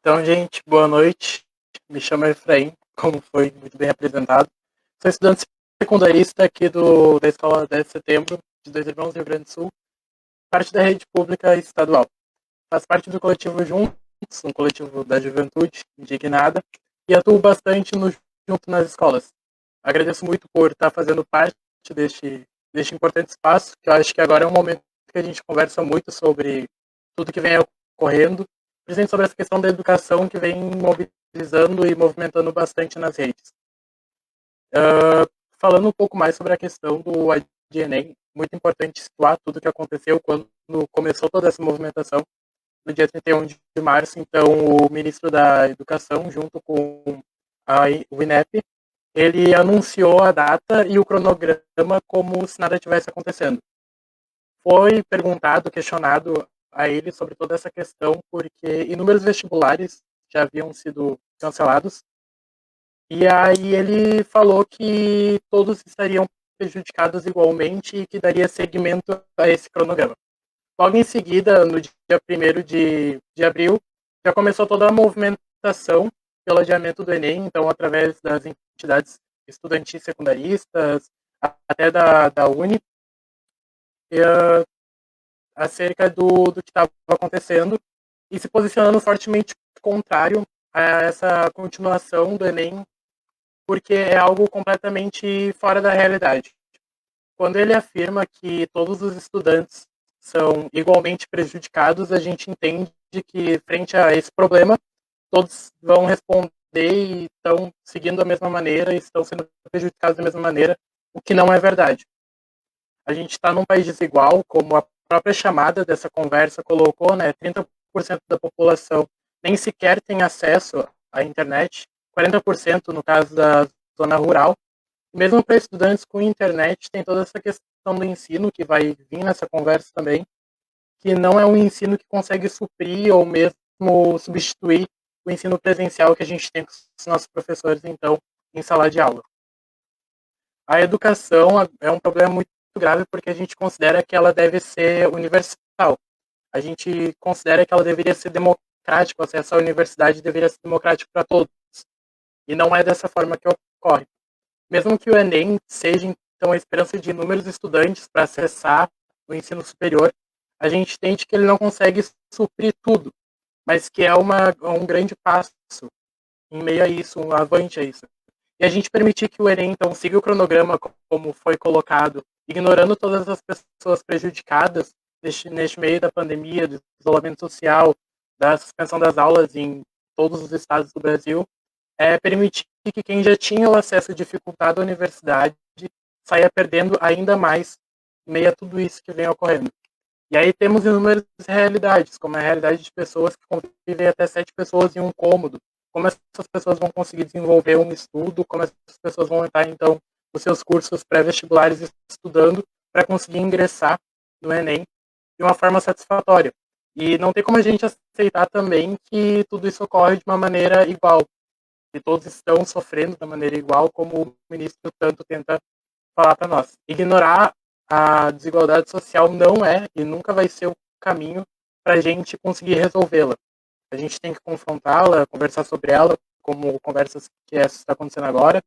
Então, gente, boa noite. Me chamo Efraim, como foi muito bem apresentado. Sou estudante secundarista aqui da Escola 10 de Setembro, de Dois Irmãos, Rio Grande do Sul, parte da rede pública estadual. Faço parte do coletivo Juntos, um coletivo da juventude indignada, e atuo bastante no Junto nas escolas. Agradeço muito por estar fazendo parte deste importante espaço, que eu acho que agora é um momento que a gente conversa muito sobre tudo que vem ocorrendo, principalmente sobre essa questão da educação que vem mobilizando e movimentando bastante nas redes. Falando um pouco mais sobre a questão do ADNEM, muito importante situar tudo o que aconteceu quando começou toda essa movimentação, no dia 31 de março. Então, o ministro da Educação, junto com o INEP, ele anunciou a data e o cronograma como se nada tivesse acontecendo. Foi perguntado, questionado a ele sobre toda essa questão, porque inúmeros vestibulares já haviam sido cancelados, e aí ele falou que todos estariam prejudicados igualmente e que daria seguimento a esse cronograma. Logo em seguida, no dia 1º de abril, já começou toda a movimentação pelo adiamento do Enem, então através das entidades estudantis secundaristas, até da Uni, acerca do que estava acontecendo e se posicionando fortemente contrário a essa continuação do Enem, porque é algo completamente fora da realidade. Quando ele afirma que todos os estudantes são igualmente prejudicados, a gente entende que, frente a esse problema, todos vão responder e estão seguindo da mesma maneira e estão sendo prejudicados da mesma maneira, o que não é verdade. A gente está num país desigual, como a própria chamada dessa conversa colocou, né? 30% da população nem sequer tem acesso à internet, 40% no caso da zona rural. Mesmo para estudantes com internet, tem toda essa questão do ensino, que vai vir nessa conversa também, que não é um ensino que consegue suprir ou mesmo substituir o ensino presencial que a gente tem com os nossos professores, então, em sala de aula. A educação é um problema muito grave porque a gente considera que ela deve ser universal. A gente considera que ela deveria ser democrática, o acesso à universidade deveria ser democrático para todos. E não é dessa forma que ocorre. Mesmo que o Enem seja, então, a esperança de inúmeros estudantes para acessar o ensino superior, a gente entende que ele não consegue suprir tudo, mas que é um grande passo em meio a isso, um avante a isso. E a gente permitir que o Enem, então, siga o cronograma como foi colocado, ignorando todas as pessoas prejudicadas neste meio da pandemia, do isolamento social, da suspensão das aulas em todos os estados do Brasil, é permitir que quem já tinha o acesso dificultado à universidade saia perdendo ainda mais em meio a tudo isso que vem ocorrendo. E aí temos inúmeras realidades, como a realidade de pessoas que convivem até 7 pessoas em um cômodo, como essas pessoas vão conseguir desenvolver um estudo, como essas pessoas vão entrar, então, nos seus cursos pré-vestibulares estudando para conseguir ingressar no Enem de uma forma satisfatória. E não tem como a gente aceitar também que tudo isso ocorre de uma maneira igual, que todos estão sofrendo da maneira igual, como o ministro tanto tenta falar para nós. Ignorar a desigualdade social não é e nunca vai ser o caminho para a gente conseguir resolvê-la. A gente tem que confrontá-la, conversar sobre ela, como conversas que essa está acontecendo agora,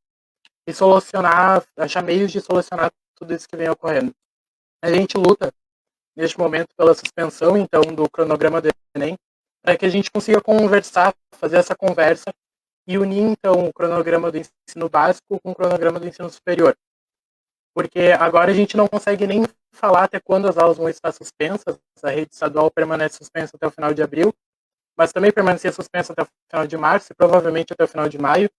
e solucionar, achar meios de solucionar tudo isso que vem ocorrendo. A gente luta, neste momento, pela suspensão, então, do cronograma do Enem, para que a gente consiga conversar, fazer essa conversa e unir, então, o cronograma do ensino básico com o cronograma do ensino superior. Porque agora a gente não consegue nem falar até quando as aulas vão estar suspensas, a rede estadual permanece suspensa até o final de abril, mas também permanecer suspensa até o final de março e provavelmente até o final de maio,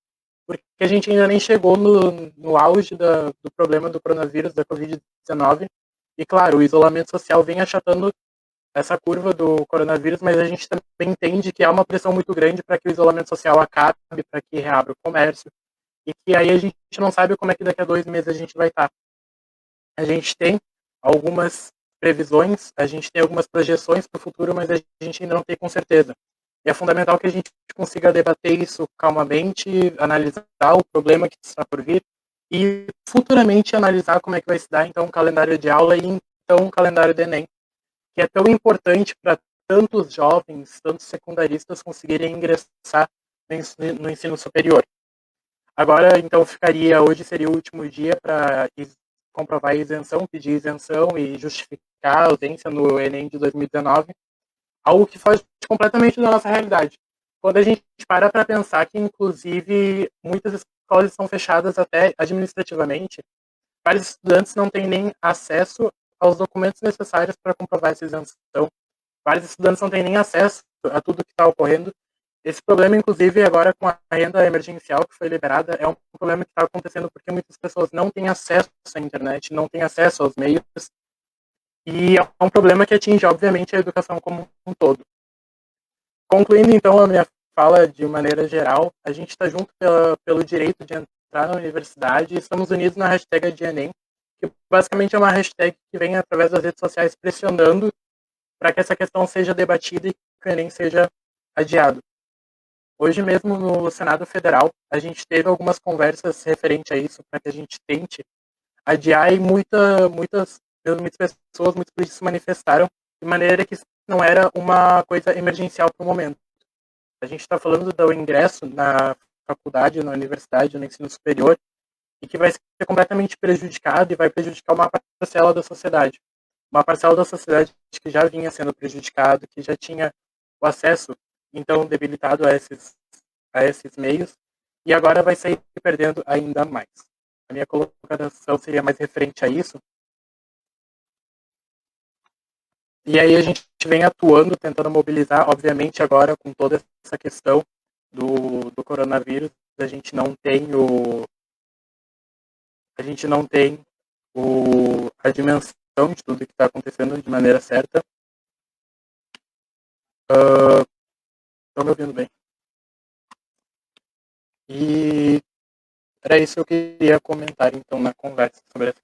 porque a gente ainda nem chegou no auge do problema do coronavírus, da Covid-19, e claro, o isolamento social vem achatando essa curva do coronavírus, mas a gente também entende que há uma pressão muito grande para que o isolamento social acabe, para que reabra o comércio, e que aí a gente não sabe como é que daqui a 2 meses a gente vai estar. A gente tem algumas previsões, a gente tem algumas projeções para o futuro, mas a gente ainda não tem com certeza. E é fundamental que a gente consiga debater isso calmamente, analisar o problema que está por vir e futuramente analisar como é que vai se dar então o calendário de aula e então o calendário do Enem, que é tão importante para tantos jovens, tantos secundaristas conseguirem ingressar no ensino superior. Agora, então, hoje seria o último dia para comprovar a isenção, pedir isenção e justificar a ausência no Enem de 2019, algo que foge completamente da nossa realidade. Quando a gente para pensar que, inclusive, muitas escolas estão fechadas até administrativamente, vários estudantes não têm nem acesso aos documentos necessários para comprovar essa isenção, vários estudantes não têm nem acesso a tudo que está ocorrendo. Esse problema, inclusive, agora com a renda emergencial que foi liberada, é um problema que está acontecendo porque muitas pessoas não têm acesso à internet, não têm acesso aos meios, e é um problema que atinge, obviamente, a educação como um todo. Concluindo, então, a minha fala de maneira geral, a gente está junto pelo direito de entrar na universidade e estamos unidos na hashtag de Enem, que basicamente é uma hashtag que vem através das redes sociais pressionando para que essa questão seja debatida e que o Enem seja adiado. Hoje mesmo no Senado Federal, a gente teve algumas conversas referente a isso, para que a gente tente adiar, e muitas pessoas, muitos políticos se manifestaram de maneira que isso não era uma coisa emergencial para o momento. A gente está falando do ingresso na faculdade, na universidade, no ensino superior, e que vai ser completamente prejudicado e vai prejudicar uma parcela da sociedade. Uma parcela da sociedade que já vinha sendo prejudicado, que já tinha o acesso, então, debilitado a esses meios, e agora vai sair perdendo ainda mais. A minha colocação seria mais referente a isso. E aí a gente vem atuando, tentando mobilizar, obviamente agora com toda essa questão do coronavírus, a gente não tem a dimensão de tudo que está acontecendo de maneira certa. Estão me ouvindo bem? E era isso que eu queria comentar, então, na conversa sobre essa